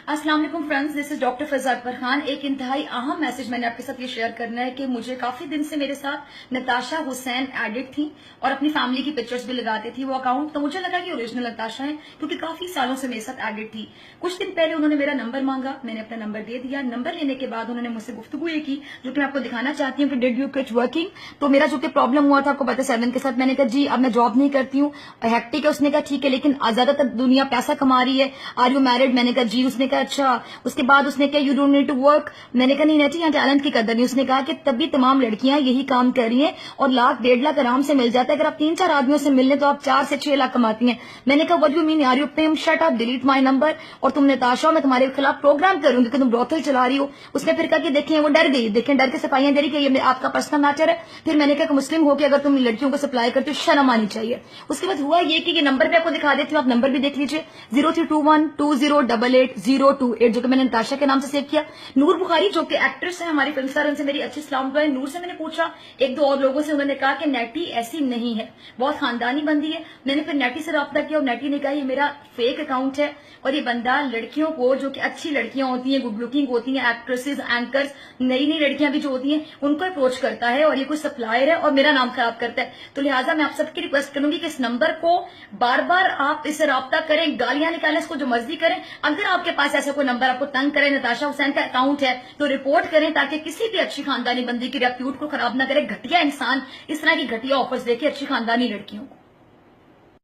अस्सलाम वालेकुम friends, this is doctor Faiza Akbar Khan. एक इंतहाई अहम मैसेज मैंने आपके साथ ये शेयर करना है कि मुझे काफी दिन से मेरे साथ नताशा हुसैन एडिट थी और अपनी फैमिली की पिक्चर्स भी लगाते थी वो अकाउंट, तो मुझे लगा कि ओरिजिनल नताशा है क्योंकि काफी सालों से मेरे साथ एडिट थी। कुछ दिन पहले उन्होंने मेरा नंबर मांगा, मैंने अपना नंबर दे दिया। नंबर लेने के बाद उन्होंने मुझसे गुफ्तगू ये की जो कि मैं आपको दिखाना चाहती हूँ कि डिड यू क्विट वर्किंग। तो मेरा जो कि प्रॉब्लम हुआ था आपको पता है 7 के साथ, मैंने कहा जी अब मैं जॉब नहीं करती हूँ, हेक्टिक है। उसने कहा ठीक है लेकिन ज्यादातर दुनिया पैसा कमा रही है, आर यू मैरिड? मैंने कहा जी। उसने कहा अच्छा। उसके बाद उसने कहा you don't need to work. मैंने कहा नहीं नेटी, यहाँ टैलेंट की कदर नहीं। उसने कहा कि तभी तमाम लड़कियां यही काम कर रही हैं और लाख 1.5 लाख आराम से मिल जाता है। अगर आप 3-4 आदमियों से मिलने तो आप 4 से 6 लाख कमाती हैं। मैंने कहा what you mean are you पेम, shut up, delete my number. और तुम नताशा, मैं तुम्हारे खिलाफ प्रोग्राम करूंगी कि तुम ब्रोथल चला रही हो। उसने फिर कहा कि देखें वो डर गई, देखें डर के सफाइयां दे रही कि ये आपका पर्सनल मैटर है। फिर मैंने कहा मुस्लिम हो के अगर तुम लड़कियों को सप्लाई करते हो शर्म आनी चाहिए। उसके बाद हुआ ये कि नंबर पे आपको दिखा देती हूँ, आप नंबर भी देख लीजिए 0321208828 जो कि मैंने नताशा के नाम से सेव किया। नूर बुखारी जो कि एक्ट्रेस है, हमारी फिल्म स्टार, उनसे मेरी अच्छी सलाम दुआ है। नूर से मैंने पूछा, एक दो और लोगों से, उन्होंने कहा कि नेटी ऐसी नहीं है, बहुत खानदानी बंदी है। मैंने फिर नेटी से रब्ता किया और नेटी ने कहा ये मेरा फेक अकाउंट है और ये बंदा लड़कियों को, जो कि अच्छी लड़कियां होती हैं, गुड लुकिंग होती हैं, एक्ट्रेसेस, एंकर्स, नई नई लड़कियां भी जो होती हैं, उनको अप्रोच करता है और ये कोई सप्लायर है और मेरा नाम खराब करता है। तो लिहाजा मैं आप सबकी रिक्वेस्ट करूंगी कि इस नंबर को बार बार आप इससे रब्ता करें, गालियां निकालें, इसको जो मर्जी करें। अगर आपके पास ऐसा कोई नंबर आपको तंग करे, नताशा हुसैन का अकाउंट है, तो रिपोर्ट करें ताकि किसी भी अच्छी खानदानी बंदी की रेप्यूट को खराब ना करे। घटिया इंसान इस तरह की घटिया ऑफर्स देके अच्छी खानदानी लड़कियों को।